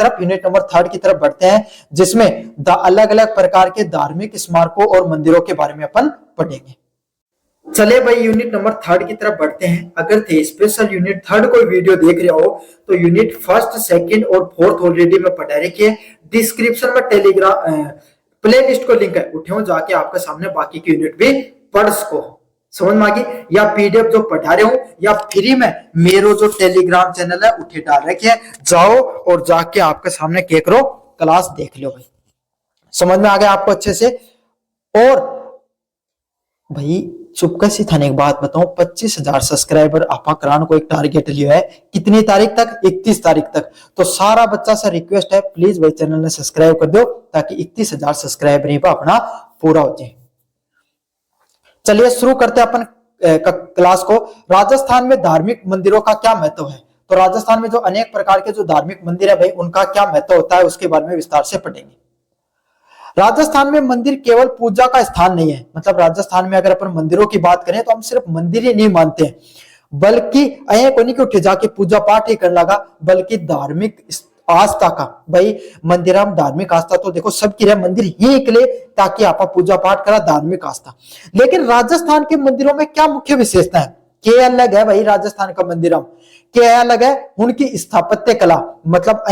तरफ, unit number 3 की तरफ बढ़ते हैं, जिसमें अलग अलग प्रकार के धार्मिक स्मारकों और मंदिरों के बारे में अपन पढ़ेंगे। चलिए भाई यूनिट नंबर 3 की तरफ बढ़ते हैं। अगर थे स्पेशल यूनिट 3 कोई वीडियो देख रहे हो तो यूनिट 1, 2 और 4 ऑलरेडी में पढ़ा रखी है। डिस्क्रिप्शन में टेलीग्राम प्ले लिस्ट को लिंक है, उठे जाके आपके सामने बाकी की यूनिट भी पढ़ सको। समझ में आ गई? या पीडीएफ जो पढ़ा रहे हो या फ्री में मेरो जो टेलीग्राम चैनल है उठे डाल रखे है, जाओ और जाके आपके सामने क्या करो, क्लास देख लो भाई। समझ में आ गया आपको अच्छे से? और भाई चुपके से थाने एक बात बताऊं, 25,000 सब्सक्राइबर आपा कराने को एक टारगेट लिया है। कितनी तारीख तक? 31 तारीख तक। तो सारा बच्चा से रिक्वेस्ट है, प्लीज भाई चैनल ने सब्सक्राइब कर दो ताकि 31,000 सब्सक्राइबर पर अपना पूरा हो जाए। चलिए शुरू करते हैं अपन क्लास को। राजस्थान में धार्मिक मंदिरों का क्या महत्व है? तो राजस्थान में जो अनेक प्रकार के जो धार्मिक मंदिर है भाई, उनका क्या महत्व होता है उसके बारे में विस्तार से पढ़ेंगे। राजस्थान में मंदिर केवल पूजा का स्थान नहीं है। मतलब राजस्थान में अगर अपन मंदिरों की बात करें तो हम सिर्फ मंदिर ही नहीं मानते हैं, बल्कि कोनी के उठे जाके पूजा पाठ ही करने लगा, बल्कि धार्मिक आस्था का भाई मंदिर हम धार्मिक आस्था तो देखो सबकी रहे, मंदिर ही निकले ताकि आप पूजा पाठ करा, धार्मिक आस्था। लेकिन राजस्थान के मंदिरों में क्या मुख्य विशेषता है? क्या अलग है भाई राजस्थान का मंदिर? हम क्या अलग है? उनकी स्थापत्य कला। मतलब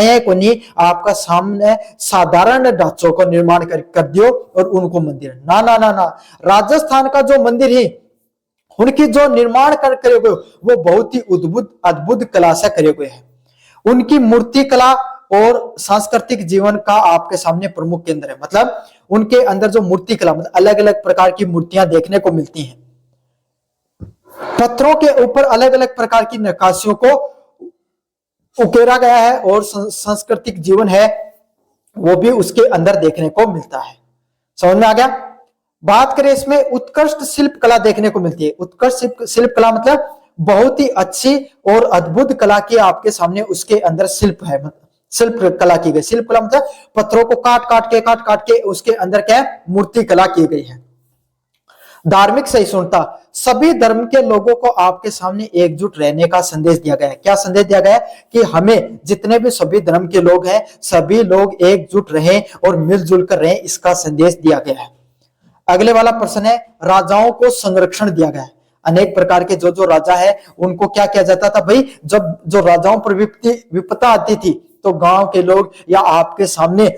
आपका सामने साधारण ढांचों को निर्माण कर दियो और उनको मंदिर ना ना ना ना। राजस्थान का जो मंदिर है उनकी जो निर्माण करे हुए वो बहुत ही अद्भुत कला से करे हुए है। उनकी मूर्ति कला और सांस्कृतिक जीवन का आपके सामने प्रमुख केंद्र है। मतलब उनके अंदर जो मूर्ति कला, मतलब अलग अलग प्रकार की मूर्तियां देखने को मिलती हैं। पत्थरों के ऊपर अलग अलग प्रकार की नक्काशियों को उकेरा गया है और सांस्कृतिक जीवन है वो भी उसके अंदर देखने को मिलता है। समझ में आ गया? बात करें इसमें उत्कृष्ट शिल्प कला देखने को मिलती है। उत्कृष्ट शिल्प कला मतलब बहुत ही अच्छी और अद्भुत कला की आपके सामने उसके अंदर शिल्प है, शिल्प कला की गई। शिल्प कला मतलब पत्थरों को काट काट के उसके अंदर क्या है, मूर्ति कला की गई है। धार्मिक सहिष्णुता, सभी धर्म के लोगों को आपके सामने एकजुट रहने का संदेश दिया गया है। क्या संदेश दिया गया है? कि हमें जितने भी सभी धर्म के लोग हैं सभी लोग एकजुट रहें और मिलजुल कर रहें, इसका संदेश दिया गया है। अगले वाला प्रश्न है, राजाओं को संरक्षण दिया गया है। अनेक प्रकार के जो राजा है उनको क्या किया जाता था भाई? जब जो राजाओं पर विपदा आती थी तो गांव के लोग या आपके सामने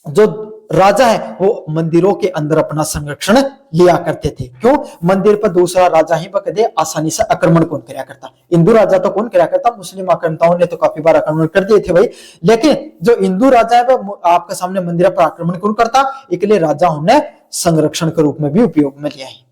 जो राजा है वो मंदिरों के अंदर अपना संरक्षण लिया करते थे। क्यों? मंदिर पर दूसरा राजा ही बकदे आसानी से आक्रमण कौन कराया करता? हिंदू राजा तो कौन कराया करता? मुस्लिम आक्रमणताओं ने तो काफी बार आक्रमण कर दिए थे भाई। लेकिन जो हिंदू राजा है वो आपके सामने मंदिर पर आक्रमण कौन करता? इसलिए राजाओं ने संरक्षण के रूप में भी उपयोग में लिया है।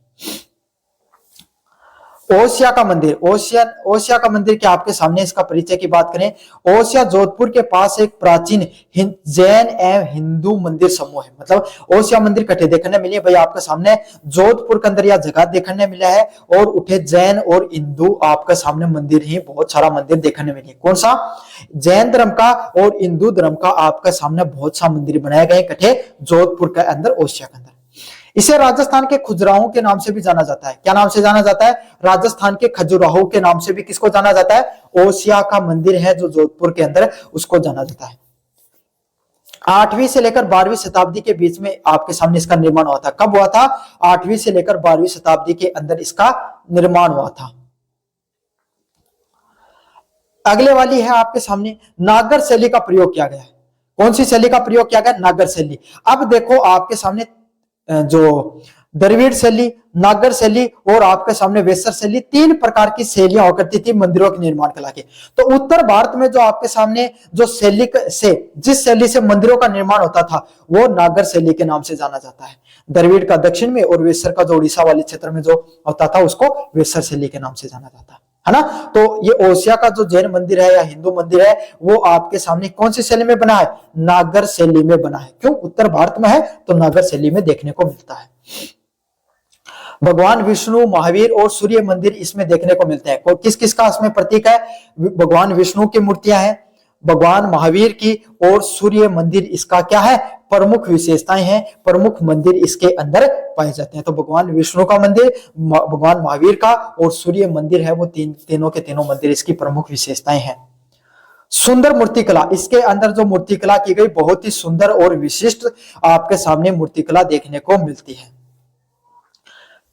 ओसिया का मंदिर, ओसिया का मंदिर के आपके सामने इसका परिचय की बात करें। ओसिया जोधपुर के पास एक प्राचीन जैन एवं हिंदू मंदिर समूह है। मतलब ओसिया मंदिर कटे देखने मिली है भाई आपके सामने, जोधपुर के अंदर यह जगह देखने मिला है और उठे जैन और हिंदू आपके सामने मंदिर ही बहुत सारा मंदिर देखने मिले। कौन सा? जैन धर्म का और हिंदू धर्म का आपके सामने बहुत सा मंदिर बनाए गए कटे जोधपुर के अंदर, ओसिया के अंदर। इसे राजस्थान के खजुराहो के नाम से भी जाना जाता है। क्या नाम से जाना जाता है? राजस्थान के खजुराहो के नाम से भी किसको जाना जाता है? ओसिया का मंदिर है जो जोधपुर के अंदर, उसको जाना जाता है। 8वीं से लेकर 12वीं शताब्दी के बीच में आपके सामने इसका निर्माण हुआ था। कब हुआ था? 8वीं से लेकर 12वीं शताब्दी के अंदर इसका निर्माण हुआ था। अगले वाली है आपके सामने, नागर शैली का प्रयोग किया गया है। कौन सी शैली का प्रयोग किया गया? नागर शैली। अब देखो आपके सामने जो द्रविड़ शैली, नागर शैली और आपके सामने वेसर शैली, 3 प्रकार की शैलियां हुआ करती थी मंदिरों के निर्माण कला के। तो उत्तर भारत में जो आपके सामने जो शैली से जिस शैली से मंदिरों का निर्माण होता था वो नागर शैली के नाम से जाना जाता है। द्रविड़ का दक्षिण में और वेसर का जो उड़ीसा वाले क्षेत्र में जो होता था उसको वेसर शैली के नाम से जाना जाता है ना। तो ये ओसिया का जो जैन मंदिर है या हिंदू मंदिर है वो आपके सामने कौन सी शैली में बना है? नागर शैली में बना है। क्यों? उत्तर भारत में है तो नागर शैली में देखने को मिलता है। भगवान विष्णु, महावीर और सूर्य मंदिर इसमें देखने को मिलते हैं। किस किस का इसमें प्रतीक है? भगवान विष्णु की मूर्तियां हैं, भगवान महावीर की और सूर्य मंदिर इसका क्या है? प्रमुख विशेषताएं हैं, प्रमुख मंदिर इसके अंदर पाए जाते हैं। तो भगवान विष्णु का मंदिर, भगवान महावीर का और सूर्य मंदिर है वो तीनों के तीनों मंदिर इसकी प्रमुख विशेषताएं हैं। सुंदर मूर्तिकला, इसके अंदर जो मूर्तिकला की गई बहुत ही सुंदर और विशिष्ट आपके सामने मूर्तिकला देखने को मिलती है।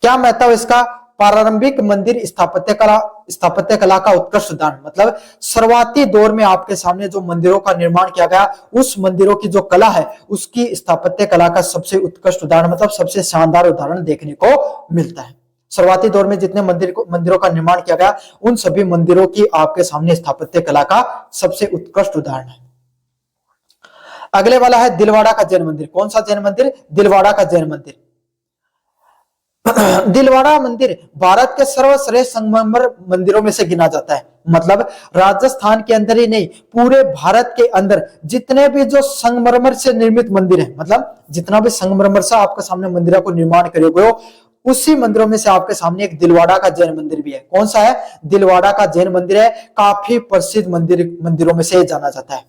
क्या महत्व इसका? प्रारंभिक मंदिर स्थापत्य कला का उत्कृष्ट उदाहरण, मतलब शुरुआती दौर में आपके सामने जो मंदिरों का निर्माण किया गया, उस मंदिरों की जो कला है उसकी स्थापत्य कला का सबसे उत्कृष्ट उदाहरण, मतलब सबसे शानदार उदाहरण देखने को मिलता है। शुरुआती दौर में जितने मंदिरों का निर्माण किया गया, उन सभी मंदिरों की आपके सामने स्थापत्य कला का सबसे उत्कृष्ट उदाहरण है। अगले वाला है दिलवाड़ा का जैन मंदिर। कौन सा जैन मंदिर? दिलवाड़ा का जैन मंदिर। दिलवाड़ा मंदिर भारत के सर्वश्रेष्ठ संगमरमर मंदिरों में से गिना जाता है। मतलब राजस्थान के अंदर ही नहीं, पूरे भारत के अंदर जितने भी जो संगमरमर से निर्मित मंदिर है, मतलब जितना भी संगमरमर से आपके सामने मंदिरों को निर्माण करे गए हो, उसी मंदिरों में से आपके सामने एक दिलवाड़ा का जैन मंदिर भी है। कौन सा है? दिलवाड़ा का जैन मंदिर है। काफी प्रसिद्ध मंदिरों में से जाना जाता है।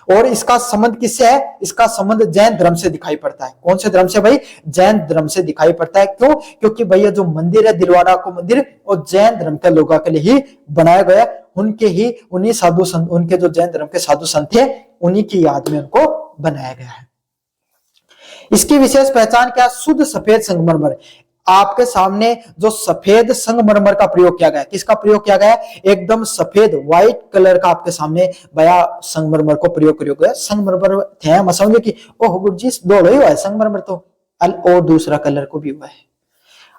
और इसका संबंध किससे है? इसका संबंध जैन धर्म से दिखाई पड़ता है। कौन से धर्म से भाई? जैन धर्म से दिखाई पड़ता है। क्यों? क्योंकि भैया जो मंदिर है दिलवाड़ा को मंदिर, और जैन धर्म के लोगों के लिए ही बनाया गया, उन्हीं साधु संत, उनके जो जैन धर्म के साधु संत थे, उन्हीं की याद में उनको बनाया गया है। इसकी विशेष पहचान क्या? शुद्ध सफेद संगमरमर। आपके सामने जो सफेद संगमरमर का प्रयोग किया गया, किसका प्रयोग किया गया? एकदम सफेद व्हाइट कलर का आपके सामने भया संगमरमर को प्रयोग किया। संगमरमर थे हम समझे कि ओह गुरुजी दो ही हुआ है संगमरमर, तो और दूसरा कलर को भी हुआ है।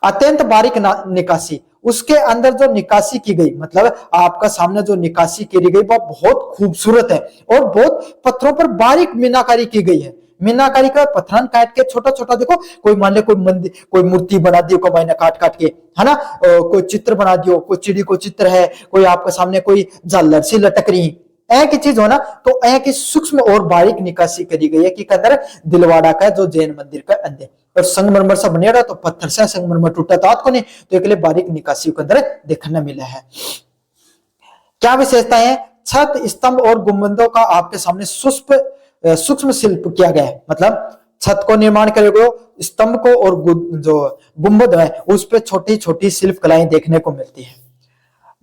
अत्यंत बारीक निकासी, उसके अंदर जो निकासी की गई, मतलब आपका सामने जो निकासी की गई वो बहुत खूबसूरत है और बहुत पत्थरों पर बारीक मीनाकारी की गई है। मीनाकारी का पत्थर काट के छोटा छोटा, देखो कोई मान ले कोई मंदिर, कोई मूर्ति बना दी को मैंने काट काट के, है ना, कोई चित्र बना दियो, कोई चिड़ी को चित्र है, कोई आपके सामने कोई झालर सी लटक रही, एक ही चीज हो ना, तो एक ही सूक्ष्म और बारीक निकासी करी गई है कि अंदर दिलवाड़ा का जो जैन मंदिर का अंदर, और संगमरमर से बने रहा तो पत्थर से संगमरमर टूटा था को नहीं, तो एक बारीक निकासी के अंदर देखने मिला है। क्या विशेषताएं हैं? छत, स्तंभ और गुंबदों का आपके सामने सूक्ष्म शिल्प किया गया है। मतलब छत को निर्माण करे गए, स्तंभ को और जो गुंबद है उस पर छोटी छोटी शिल्प कलाएं देखने को मिलती है।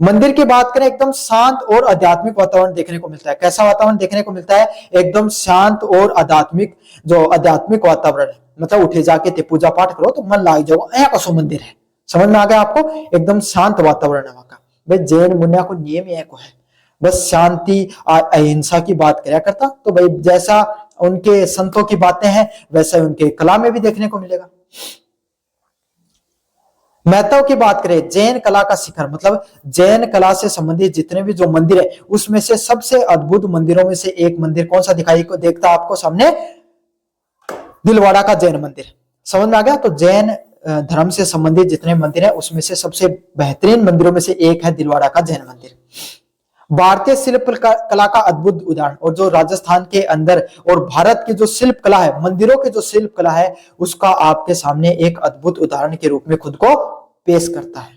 मंदिर की बात करें, एकदम शांत और आध्यात्मिक वातावरण देखने को मिलता है। कैसा वातावरण देखने को मिलता है? एकदम शांत और आध्यात्मिक वातावरण है। मतलब उठे जाके ते पूजा पाठ करो तो मन लाग जाओ, ऐसा कसो मंदिर है। समझ में आ गया आपको? एकदम शांत वातावरण है वहां का। भाई जैन मुनिया को नियम ही को है, बस शांति अहिंसा की बात कराया करता। तो भाई जैसा उनके संतों की बातें हैं वैसा उनके कला में भी देखने को मिलेगा। महत्व की बात करें, जैन कला का शिखर, मतलब जैन कला से संबंधित जितने भी जो मंदिर है उसमें से सबसे अद्भुत मंदिरों में से एक मंदिर कौन सा दिखाई को देखता आपको सामने? दिलवाड़ा का जैन मंदिर। समझ में आ गया? तो जैन धर्म से संबंधित जितने मंदिर है उसमें से सबसे बेहतरीन मंदिरों में से एक है दिलवाड़ा का जैन मंदिर। भारतीय शिल्प कला का अद्भुत उदाहरण, और जो राजस्थान के अंदर और भारत की जो शिल्प कला है, मंदिरों की जो शिल्प कला है, उसका आपके सामने एक अद्भुत उदाहरण के रूप में खुद को पेश करता है।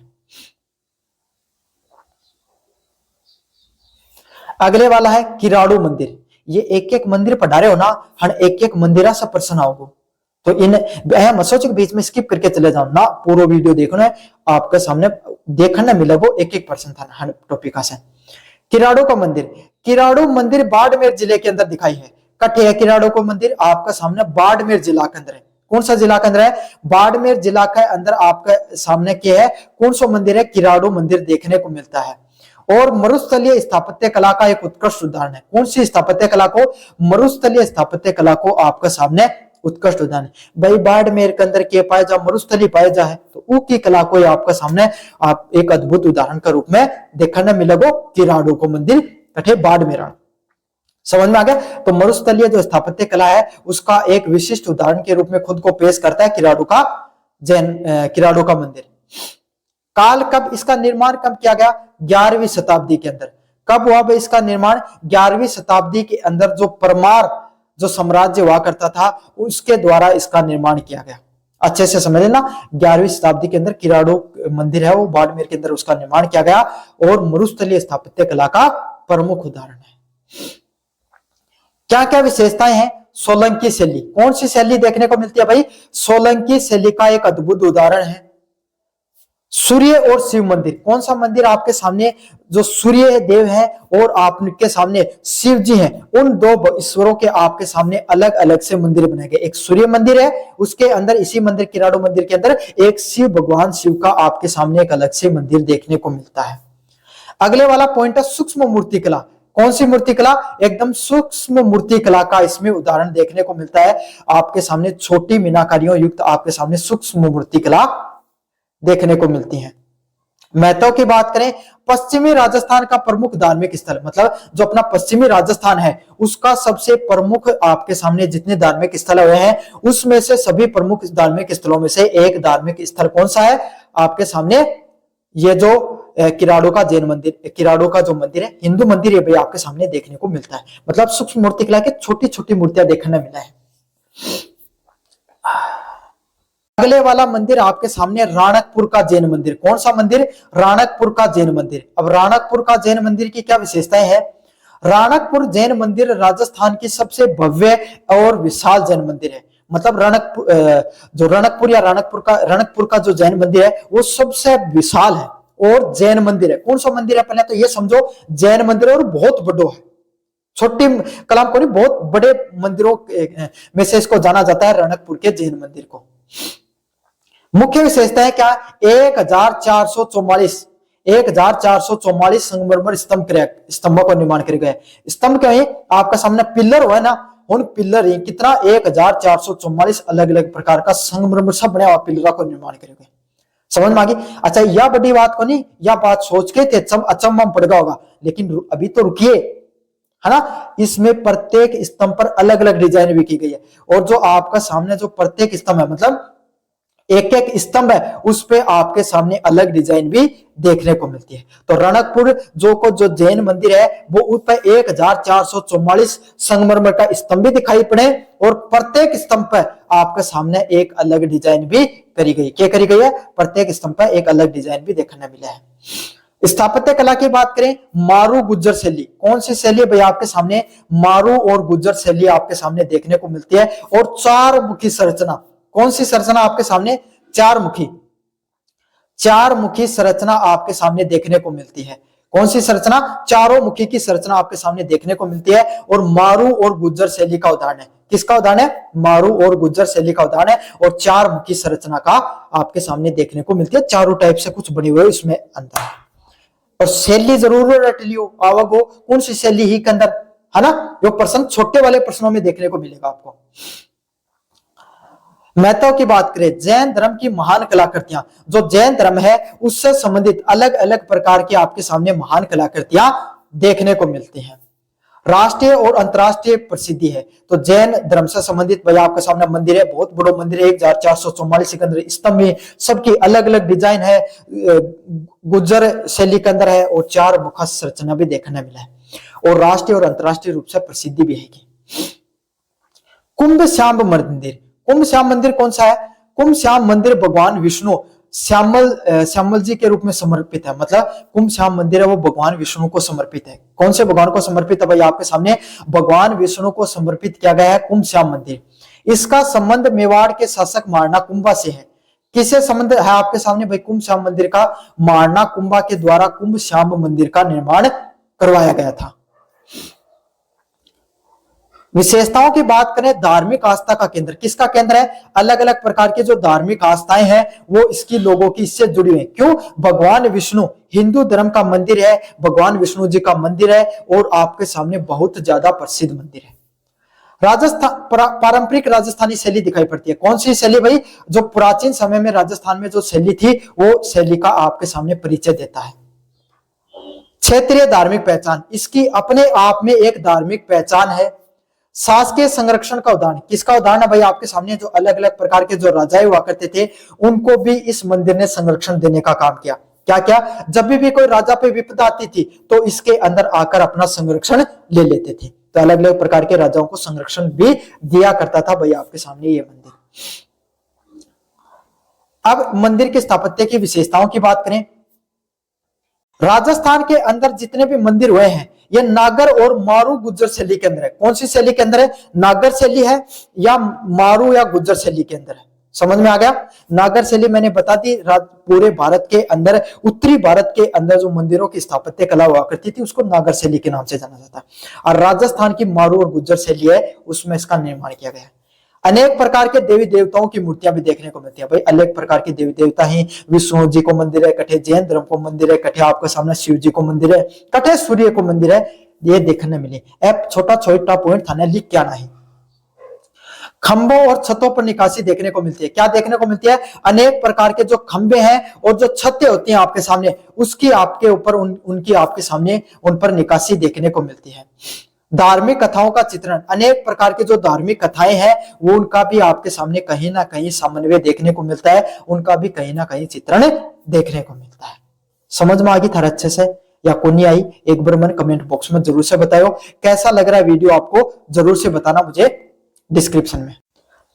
अगले वाला है किराड़ू मंदिर। ये एक एक मंदिर पढ़ा रहे हो ना, हम एक एक मंदिर से प्रश्न आओगे, तो इन सोच के बीच में स्किप करके चले जाओ ना, पूरा वीडियो देखो ना, आपके सामने देखने मिलेगा एक एक पर्सन था टॉपिक से। किराड़ू का मंदिर, किराड़ू मंदिर बाड़मेर जिले के अंदर दिखाई है। कटे है किराड़ू को मंदिर आपका सामने बाड़मेर जिला के अंदर है। कौन सा जिला के अंदर है? बाड़मेर जिला के अंदर आपके सामने क्या है? कौन सा मंदिर है? किराड़ू मंदिर देखने को मिलता है। और मरुस्थलीय स्थापत्य कला का एक उत्कृष्ट उदाहरण है। कौन सी स्थापत्य कला को? मरुस्थलीय स्थापत्य कला को आपके सामने उत्कृष्ट उदाहरण। भाई बाड़मेर के अंदर के पाए जा मरुस्थली पाए जा है, तो उसकी कला को आपके सामने आप एक अद्भुत उदाहरण के रूप में देखने मिलेगा किराड़ू को मंदिर कठे बाड़मेर। समझ में आ गया? तो मरुस्थलीय जो स्थापत्य कला है उसका एक विशिष्ट उदाहरण के रूप में खुद को पेश करता है किराड़ू का मंदिर। काल कब इसका निर्माण कब किया गया? 11वीं शताब्दी के अंदर। कब हुआ भाई इसका निर्माण? 11वीं शताब्दी के अंदर जो परमार जो साम्राज्य हुआ करता था उसके द्वारा इसका निर्माण किया गया। अच्छे से समझ लेना, 11वीं शताब्दी के अंदर किराड़ू मंदिर है वो बाड़मेर के अंदर उसका निर्माण किया गया और मरुस्थलीय स्थापत्य कला का प्रमुख उदाहरण है। क्या क्या विशेषताएं हैं? सोलंकी शैली। कौन सी शैली देखने को मिलती है भाई? सोलंकी शैली का एक अद्भुत उदाहरण है। सूर्य और शिव मंदिर, कौन सा मंदिर आपके सामने, जो सूर्य देव है और आपके सामने शिव जी हैं, उन दो ईश्वरों के आपके सामने अलग अलग से मंदिर बनाए गए। एक सूर्य मंदिर है, उसके अंदर इसी मंदिर किराड़ो मंदिर के अंदर एक शिव भगवान शिव का आपके सामने एक अलग से मंदिर देखने को मिलता है। अगले वाला पॉइंट है सूक्ष्म मूर्ति कला। कौन सी मूर्ति कला? एकदम सूक्ष्म मूर्ति कला का इसमें उदाहरण देखने को मिलता है। आपके सामने छोटी मीनाकारियों युक्त आपके सामने सूक्ष्म मूर्ति कला देखने को मिलती है। महत्व की बात करें, पश्चिमी राजस्थान का प्रमुख धार्मिक स्थल, मतलब जो अपना पश्चिमी राजस्थान है उसका सबसे प्रमुख आपके सामने जितने धार्मिक स्थल हुए हैं उसमें से सभी प्रमुख धार्मिक स्थलों में से एक धार्मिक स्थल कौन सा है आपके सामने? ये जो किराड़ो का जैन मंदिर, किराड़ो का जो मंदिर है हिंदू मंदिर, ये भी आपके सामने देखने को मिलता है। मतलब सूक्ष्म मूर्ति कला के छोटी छोटी मूर्तियां देखने मिला है। अगले वाला मंदिर आपके सामने राणकपुर का जैन मंदिर। कौन सा मंदिर? राणकपुर का जैन मंदिर। अब राणकपुर का जैन मंदिर की क्या विशेषताएं हैं? राणकपुर जैन मंदिर राजस्थान की सबसे भव्य और विशाल जैन मंदिर है। मतलब रणकपुर या रणकपुर का जो जैन मंदिर है वो सबसे विशाल है और जैन मंदिर है। कौन सा मंदिर है? पहले तो ये समझो जैन मंदिर है और बहुत बड़ो है। छोटी कलाम को नहीं, बहुत बड़े मंदिरों में से इसको जाना जाता है रणकपुर के जैन मंदिर को। मुख्य विशेषता है क्या? 1444 संगमरमर स्तंभों का निर्माण किया गया। स्तंभ क्या है? आपका सामने पिलर हुआ है ना, उन पिलर ही कितना 1444 अलग अलग प्रकार का संगमरमर सब बने पिलरों का निर्माण किया गया। समझ में आ गई? अच्छा, यह बड़ी बात को नहीं, यह बात सोच के अचंभा पड़ गया होगा, लेकिन अभी तो रुकिए, है ना। इसमें प्रत्येक स्तंभ पर अलग अलग डिजाइन भी की गई है और जो आपका सामने जो प्रत्येक स्तंभ है, मतलब एक एक स्तंभ है, उस पे आपके सामने अलग डिजाइन भी देखने को मिलती है। तो रणकपुर जो जैन मंदिर है वो उस पर 1444 संगमरमर का स्तंभ भी दिखाई पड़े और प्रत्येक स्तंभ पर आपके सामने एक अलग डिजाइन भी करी गई। क्या करी गई है? प्रत्येक स्तंभ पर एक अलग डिजाइन भी देखने मिला है। स्थापत्य कला की बात करें, मारू गुज्जर शैली। कौन सी शैली भाई? आपके सामने मारू और गुज्जर शैली आपके सामने देखने को मिलती है। और चार मुखी संरचना, कौन सी संरचना आपके सामने? चार मुखी संरचना आपके सामने देखने को मिलती है। कौन सी संरचना? चारों मुखी की संरचना आपके सामने देखने को मिलती है और मारू और गुज्जर शैली का उदाहरण है। किसका उदाहरण है? मारू और गुज्जर शैली का उदाहरण है और चार मुखी संरचना का आपके सामने देखने को मिलती है। चारों टाइप से कुछ बनी हुई इसमें अंतर है। और शैली जरूर रट लियो, आवक हो कौन सी शैली ही के अंदर, है ना। जो प्रश्न छोटे वाले प्रश्नों में देखने को मिलेगा आपको। महत्व की बात करें, जैन धर्म की महान कलाकृतियां, जो जैन धर्म है उससे संबंधित अलग अलग प्रकार की आपके सामने महान कलाकृतियां देखने को मिलती हैं। राष्ट्रीय और अंतरराष्ट्रीय प्रसिद्धि है, तो जैन धर्म से संबंधित भाई आपके सामने मंदिर है, बहुत बड़ा मंदिर है, 1444 के अंदर स्तंभ में सबकी अलग अलग डिजाइन है, गुज्जर शैली के अंदर है और चार मुख संरचना भी देखने मिला है और राष्ट्रीय और अंतरराष्ट्रीय रूप से प्रसिद्धि भी है। कुंभ श्याम मंदिर, कुंभ श्याम मंदिर कौन सा है? कुंभ श्याम मंदिर भगवान विष्णु श्यामल जी के रूप में समर्पित है। मतलब कुंभ श्याम मंदिर है वो भगवान विष्णु को समर्पित है। कौन से भगवान को समर्पित है भाई? आपके सामने भगवान विष्णु को समर्पित किया गया है कुंभ श्याम मंदिर। इसका संबंध मेवाड़ के शासक मारना कुंभा से है। किससे संबंध है आपके सामने भाई? कुंभ श्याम मंदिर का मारना कुंभा के द्वारा कुंभ श्याम मंदिर का निर्माण करवाया गया था। विशेषताओं की बात करें, धार्मिक आस्था का केंद्र, किसका केंद्र है? अलग अलग प्रकार की जो धार्मिक आस्थाएं हैं वो इसकी लोगों की इससे जुड़ी हुई है। क्यों? भगवान विष्णु हिंदू धर्म का मंदिर है, भगवान विष्णु जी का मंदिर है और आपके सामने बहुत ज्यादा प्रसिद्ध मंदिर है। राजस्थान पारंपरिक राजस्थानी शैली दिखाई पड़ती है। कौन सी शैली भाई? जो प्राचीन समय में राजस्थान में जो शैली थी वो शैली का आपके सामने परिचय देता है। क्षेत्रीय धार्मिक पहचान, इसकी अपने आप में एक धार्मिक पहचान है। शासकीय संरक्षण का उदाहरण, किसका उदाहरण है भाई? आपके सामने जो अलग अलग प्रकार के जो राजाएं हुआ करते थे उनको भी इस मंदिर ने संरक्षण देने का काम किया। क्या क्या? जब भी कोई राजा पे विपदा आती थी तो इसके अंदर आकर अपना संरक्षण ले लेते थे। तो अलग अलग प्रकार के राजाओं को संरक्षण भी दिया करता था भाई आपके सामने ये मंदिर। अब मंदिर के स्थापत्य की विशेषताओं की बात करें, राजस्थान के अंदर जितने भी मंदिर हुए हैं ये नागर और मारू गुज्जर शैली के अंदर है। कौन सी शैली के अंदर है? नागर शैली है या मारू या गुज्जर शैली के अंदर है। समझ में आ गया। नागर शैली मैंने बता दी, पूरे भारत के अंदर, उत्तरी भारत के अंदर जो मंदिरों की स्थापत्य कला हुआ करती थी उसको नागर शैली के नाम से जाना जाता है। और राजस्थान की मारू और गुज्जर शैली है, उसमें इसका निर्माण किया गया है। अनेक प्रकार के देवी देवताओं की मूर्तियां भी देखने को मिलती है भाई, अनेक प्रकार के देवी देवता हैं। विष्णु जी को मंदिर है, कठे जैन धर्म को मंदिर है, कठे आपके सामने शिव जी को मंदिर है, कठे सूर्य को मंदिर है, ये देखने मिले। अब छोटा छोटा पॉइंट था ना, लिख क्या नहीं। खंभों और छतों पर निकासी देखने को मिलती है। क्या देखने को मिलती है? अनेक प्रकार के जो खंभे हैं और जो छतें होती हैं आपके सामने, उसकी आपके ऊपर उनकी आपके सामने उन पर निकासी देखने को मिलती है। धार्मिक कथाओं का चित्रण, अनेक प्रकार की जो धार्मिक कथाएं हैं वो उनका भी आपके सामने कहीं ना कहीं समन्वय देखने को मिलता है, उनका भी कहीं ना कहीं चित्रण देखने को मिलता है। समझ में आ गई थारा अच्छे से या को नहीं आई? एक बार मैंने कमेंट बॉक्स में जरूर से बताओ। कैसा लग रहा है वीडियो आपको जरूर से बताना मुझे डिस्क्रिप्शन में।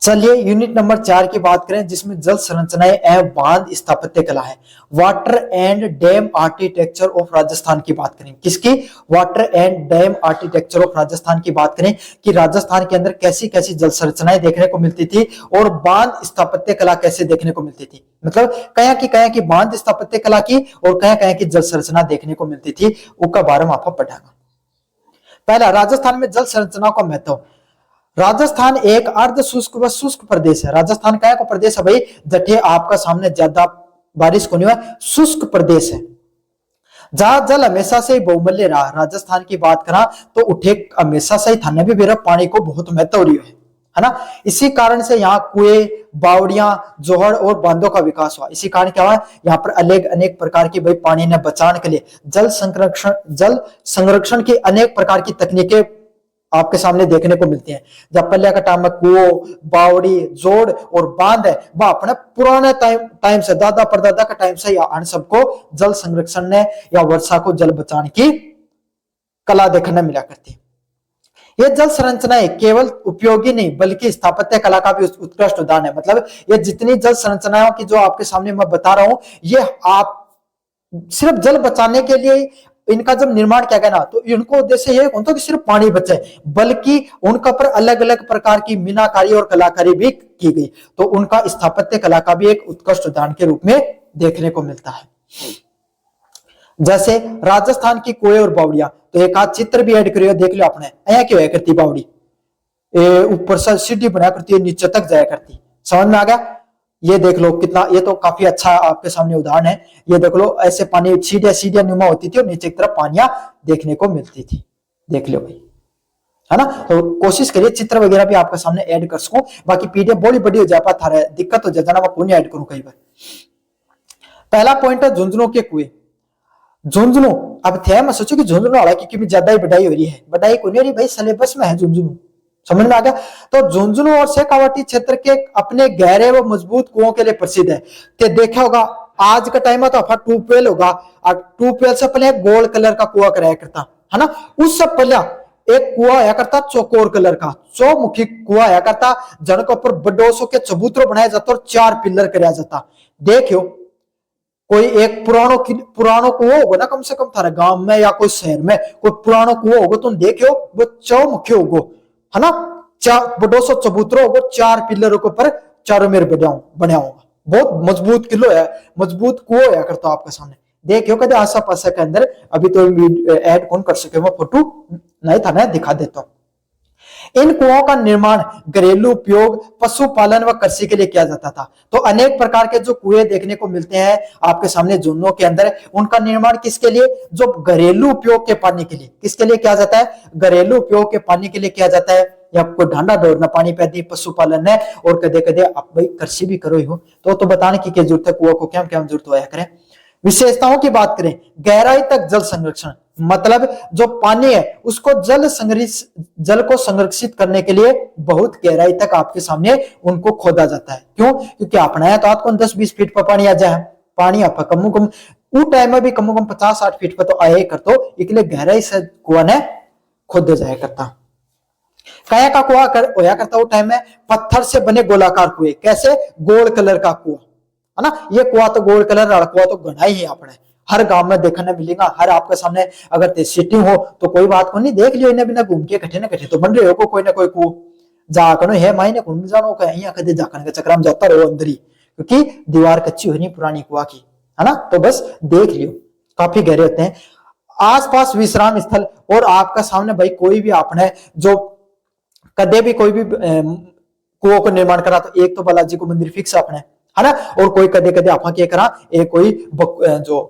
चलिए यूनिट नंबर 4 की बात करें, जिसमें जल संरचनाएं एवं बांध स्थापत्य कला है। Water and dam architecture of Rajasthan की बात करें। किसकी? Water and dam architecture of Rajasthan की बात करें कि राजस्थान के अंदर कैसी कैसी जल संरचनाएं देखने को मिलती थी और बांध स्थापत्य कला कैसे देखने को मिलती थी। मतलब कहीं की बांध स्थापत्य कला की और कहीं की जल संरचना देखने को मिलती थी, उसका बारे में आपको पढ़ाएगा। पहला, राजस्थान में जल संरचना का महत्व। राजस्थान एक अर्ध शुष्क व शुष्क प्रदेश है। राजस्थान का प्रदेश है भाई, जठे आपका सामने ज्यादा बारिश को नहीं हुआ, शुष्क प्रदेश है जहां जल हमेशा से ही बहुमूल्य रहा। राजस्थान की बात करा तो उठे हमेशा से ही थाने भी मेरा पानी को बहुत महत्व है ना। इसी कारण से यहाँ कुएं, बावड़ियां, जोहड़ और बांधों का विकास हुआ। इसी कारण क्या हुआ, यहाँ पर अनेक प्रकार की भाई पानी ने बचाने के लिए जल संरक्षण की अनेक प्रकार की तकनीकें आपके सामने देखने को मिलती हैं। जब पहले का टाइम में कुओं, बावड़ी, जोड़ और बांध है, वह अपने पुराने टाइम से, दादा परदादा का टाइम से या सबको जल संरक्षण ने या वर्षा को जल बचाने की कला देखने मिला करती है। ये जल संरचनाएं केवल उपयोगी नहीं बल्कि स्थापत्य कला का भी उत्कृष्ट उदाहरण है। मतलब ये जितनी जल संरचनाओं की जो आपके सामने मैं बता रहा हूं, ये आप सिर्फ जल बचाने के लिए इनका जब निर्माण किया गया ना, तो इनको उद्देश्य ये कौन था कि सिर्फ पानी बचे, बल्कि उनका पर अलग अलग प्रकार की मीनाकारी और कलाकारी भी की गई। तो उनका स्थापत्य कला का भी एक उत्कृष्ट उदाहरण के रूप में देखने को मिलता है। जैसे राजस्थान की कुएं और बावड़ियां, तो एक आध चित्र भी ऐड करिए, देख लो आपने। ऐसा क्यों है करती बावड़ी, ऊपर से सीढ़ी बना करती है, नीचे तक जाया करती। समझ में आ गया? ये देख लो कितना, ये तो काफी अच्छा आपके सामने उदाहरण है। ये देख लो, ऐसे पानी सीढ़ियां नुमा होती थी और नीचे की तरफ पानियां देखने को मिलती थी। देख लो भाई, है ना। तो कोशिश करिए चित्र वगैरह भी आपके सामने ऐड कर सकूं। बाकी पीडीएफ बड़ी बड़ी हो जाता था, दिक्कत हो जाता ना, मैं कौन ऐड करूं कई बार। पहला पॉइंट है झुंझुनू के कुएं। झुंझुनू, अब थे मैं सोचो कि झुंझुनू वाला क्योंकि ज्यादा ही बढ़ाई हो रही है, बढ़ाई को नहीं हो रही भाई, सिलेबस में है झुंझुनू। समझ में आ गया? तो झुंझुनू और शेखावाटी क्षेत्र के अपने गहरे व मजबूत कुओं के लिए प्रसिद्ध है। तो देखा होगा आज का टाइम में तो ट्यूबवेल होगा, और ट्यूबवेल से पहले गोल्ड कलर का कुआ कराया करता है ना। उससे पहले एक कुआ आया करता चौकोर कलर का, चौमुखी कुआ आया करता, जनक ऊपर बडोसों के चबूतरों बनाया जाता और 4 पिलर कराया जाता। देखियो कोई एक पुरानो कुआ होगा ना, कम से कम थारे गांव में या कोई शहर में कोई पुरानो कुआ होगा, तुम देखियो वो चौमुखी होगा, है ना। 200 चबूतरों होगा, 4 पिलरों के ऊपर चारों मेर बनाया होगा। बहुत मजबूत किलो है, मजबूत कुआ है करता आपके सामने। देखियो कदे आसा पासा के अंदर, अभी तो ऐड कौन कर सके, मैं फोटो नहीं था ना, दिखा देता हूं। इन कुओं का निर्माण घरेलू उपयोग, पशुपालन व कृषि के लिए किया जाता था। तो अनेक प्रकार के जो कुएं देखने को मिलते हैं आपके सामने झुंझुनू के अंदर, उनका निर्माण किसके लिए? जो घरेलू उपयोग के पानी के लिए। किसके लिए किया जाता है? घरेलू उपयोग के पानी के लिए किया जाता है। या आपको ढांडा दौड़ना पानी पैदी, पशुपालन है, और कदे कदे आप भाई कृषि भी करो ही हो, तो बताने की क्या जरूरत है, कुआ को क्या क्या जरूरत होया करें। विशेषताओं की बात करें, गहराई तक जल संरक्षण, मतलब जो पानी है उसको जल को संरक्षित करने के लिए बहुत गहराई तक आपके सामने उनको खोदा जाता है। क्यों? क्योंकि अपना है तो आपको 10-20 फीट पर पानी आ जाए, पानी आप कम उस टाइम में भी कम 50-60 फीट पर तो आया ही करते, इसलिए गहराई से कुआ ने खोदे जाया करता। काया का कुआ होया करता उस टाइम में पत्थर से बने गोलाकार कुएं। कैसे? गोल्ड कलर का कुआ, है ना। ये कुआ तो गोल्ड कलर वाला कुआ तो गढ़ा ही है, अपने हर गांव में देखने मिलेगा। हर आपके सामने अगर सिटी हो तो कोई बात को नहीं, देख लियो, इन्हें बिना घूम के कठे न कठे तो बन रहे हो कोई ना कोई कुआ, जाकनो है मायने कुंड जानो का यहाँ कदे जाकन के चक्कर में जाता रहो अंदर ही, क्योंकि दीवार कच्ची होनी पुरानी कुआ की, है ना। तो बस देख लियो, काफी गहरे होते हैं। आसपास विश्राम स्थल, और आपका सामने भाई कोई भी आपने जो कदे भी कोई भी कुओं को निर्माण करा, तो एक तो बालाजी को मंदिर फिक्स अपने, है ना। और कोई कदे कदे आपा क्या करा, एक कोई जो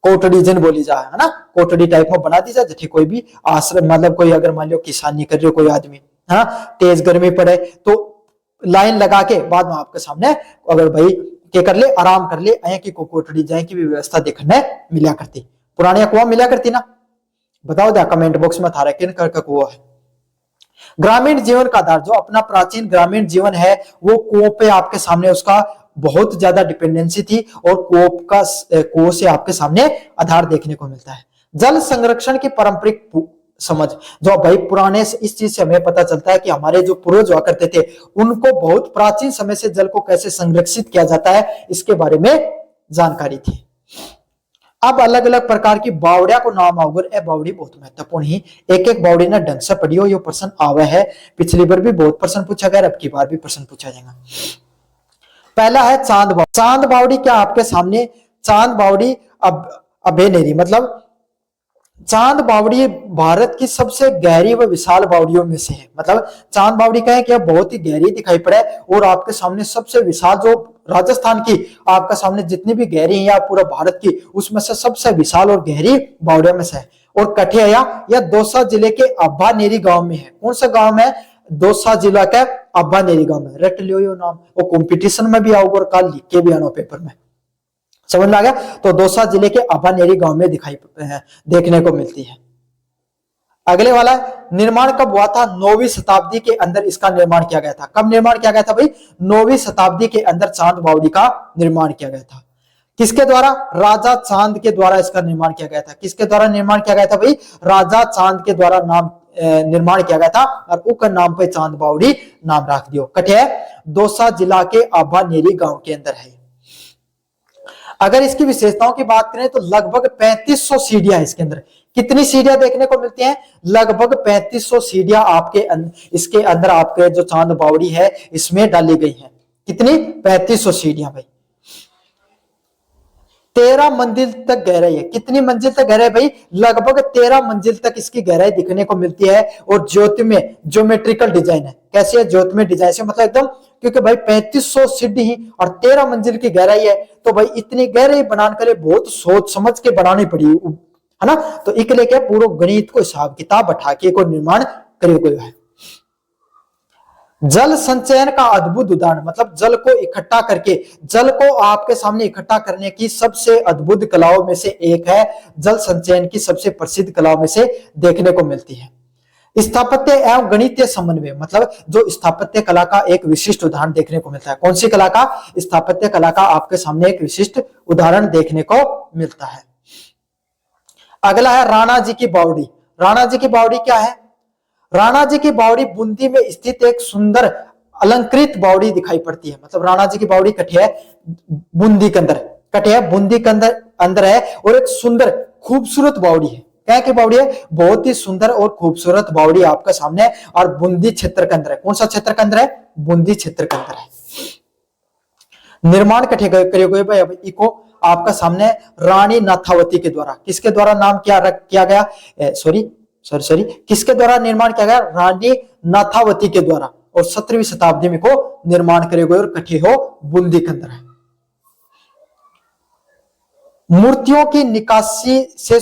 कोटड़ी जन बोली जा, है ना, कोटड़ी टाइप में बना दी जाए, जैसे कोई भी आश्रम, मतलब कोई अगर मान लो किसानी कर रहे हो कोई आदमी, है ना, तेज गर्मी पड़े तो लाइन लगा के बाद में आपके सामने अगर भाई क्या कर ले, आराम कर ले, अया की कोटड़ी जाए की भी व्यवस्था देखने मिला करती, पुराने कुआ मिला करती ना। बताओ क्या कमेंट बॉक्स में थारा किन कर का कुआ है। ग्रामीण जीवन का आधार, जो अपना प्राचीन ग्रामीण जीवन है वो कुओं पे आपके सामने उसका बहुत ज्यादा डिपेंडेंसी थी, और कुओं से आपके सामने आधार देखने को मिलता है। जल संरक्षण की पारंपरिक समझ, जो भाई पुराने इस चीज से हमें पता चलता है कि हमारे जो पूर्वज हुआ करते थे उनको बहुत प्राचीन समय से जल को कैसे संरक्षित किया जाता है इसके बारे में जानकारी थी। अब अलग अलग प्रकार की बावड़िया को नाम आओगे, ए बावड़ी बहुत महत्वपूर्ण ही, एक एक बावड़ी ना ढंग से पढ़ियो, ये प्रश्न आवे है, पिछली बार भी बहुत प्रश्न पूछा गया, अब की बार भी प्रश्न पूछा जाएगा। पहला है चांद बावड़ी। चांद बावड़ी क्या आपके सामने, चांद बावड़ी अभेनेरी, मतलब चांद बावड़ी भारत की सबसे गहरी व विशाल बावड़ियों में से है। मतलब चांद बावड़ी का है कि बहुत ही गहरी दिखाई पड़े, और आपके सामने सबसे विशाल, जो राजस्थान की आपका सामने जितनी भी गहरी है या पूरा भारत की, उसमें से सबसे विशाल और गहरी बावड़ियों में से है। और कठिया या दौसा जिले के अब्बानेरी गांव में है। कौन सा गांव में? दौसा जिला के अब्बानेरी गांव में। रट लियो यो नाम, वो कंपटीशन में भी आओगे और कल लिख के भी आना पेपर में, समझ में आ गया। तो दौसा जिले के अब्बानेरी गांव में दिखाई देखने को मिलती है। अगले वाला, निर्माण कब हुआ था? 9वीं शताब्दी के अंदर इसका निर्माण किया गया था। कब निर्माण किया गया था भाई? 9वीं शताब्दी के अंदर चांद बावड़ी का निर्माण किया गया था। किसके द्वारा? राजा चांद के द्वारा इसका निर्माण किया गया था। किसके द्वारा निर्माण किया गया था भाई? राजा चांद के द्वारा निर्माण किया गया था, और उनका नाम पे चांद बावड़ी नाम रख दियो। कठे दौसा जिला के अब्बानेरी गांव के अंदर है। अगर इसकी विशेषताओं की बात करें तो लगभग 3500 सीढ़ियां है इसके अंदर। कितनी सीढ़ियां देखने को मिलती हैं? लगभग 3500 सीढ़ियां आपके इसके अंदर आपके जो चांद बावड़ी है इसमें डाली गई हैं। कितनी? 3500 सीढ़ियां भाई। 13 मंजिल तक गहराई है। कितनी मंजिल तक गहराई भाई? लगभग 13 मंजिल तक इसकी गहराई दिखने को मिलती है। और ज्योतिमय ज्योमेट्रिकल डिजाइन है। कैसे है? ज्योतिमय डिजाइन से, मतलब एकदम, क्योंकि भाई 3500 सीढ़ी और 13 मंजिल की गहराई है, तो भाई इतनी गहराई बनाने के लिए बहुत सोच समझ के बनानी पड़ी, है ना। तो इसके लिए क्या, पूरा गणित को हिसाब किताब बैठा के को निर्माण करे गए है। जल संचयन का अद्भुत उदाहरण, मतलब जल को इकट्ठा करके, जल को आपके सामने इकट्ठा करने की सबसे अद्भुत कलाओं में से एक है। जल संचयन की सबसे प्रसिद्ध कलाओं में से देखने को मिलती है। स्थापत्य एवं गणितीय समन्वय, मतलब जो स्थापत्य कला का एक विशिष्ट उदाहरण देखने को मिलता है। कौन सी कला का? स्थापत्य कला का आपके सामने एक विशिष्ट उदाहरण देखने को मिलता है। अगला है राणा जी की बावड़ी। राणा जी की बावड़ी क्या है? राणा जी की बावड़ी बूंदी में स्थित एक सुंदर अलंकृत बावड़ी दिखाई पड़ती है। मतलब राणा जी की बावड़ी कठिया बूंदी के अंदर, कठिया बूंदी के अंदर है, और एक सुंदर खूबसूरत बावड़ी है। क्या की बावड़ी है? बहुत ही सुंदर और खूबसूरत बावड़ी आपका सामने, और बूंदी क्षेत्र के अंदर है। कौन सा क्षेत्र के अंदर है? बूंदी क्षेत्र के अंदर है। निर्माण कठे करे गए भाई इको आपका सामने रानी नाथावती के द्वारा। किसके द्वारा नाम किया गया? सॉरी, किसके द्वारा निर्माण किया गया? रानी नाथावती के द्वारा। और 17वीं शताब्दी में को निर्माण करे गए, और कठे हो बूंदी के अंदर है। मूर्तियों की निकासी से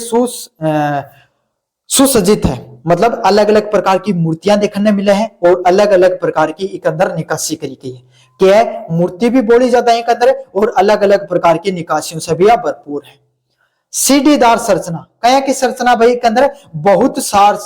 सुसज्जित है। मतलब अलग अलग प्रकार की मूर्तियां देखने मिले हैं, और अलग अलग प्रकार की एक अंदर निकासी करी गई है। क्या है? मूर्ति भी बोली जाता है एक अंदर, और अलग अलग प्रकार की निकासियों से भी भरपूर है। सीढ़ीदार संरचना, क्या की संरचना भाई के अंदर? बहुत सार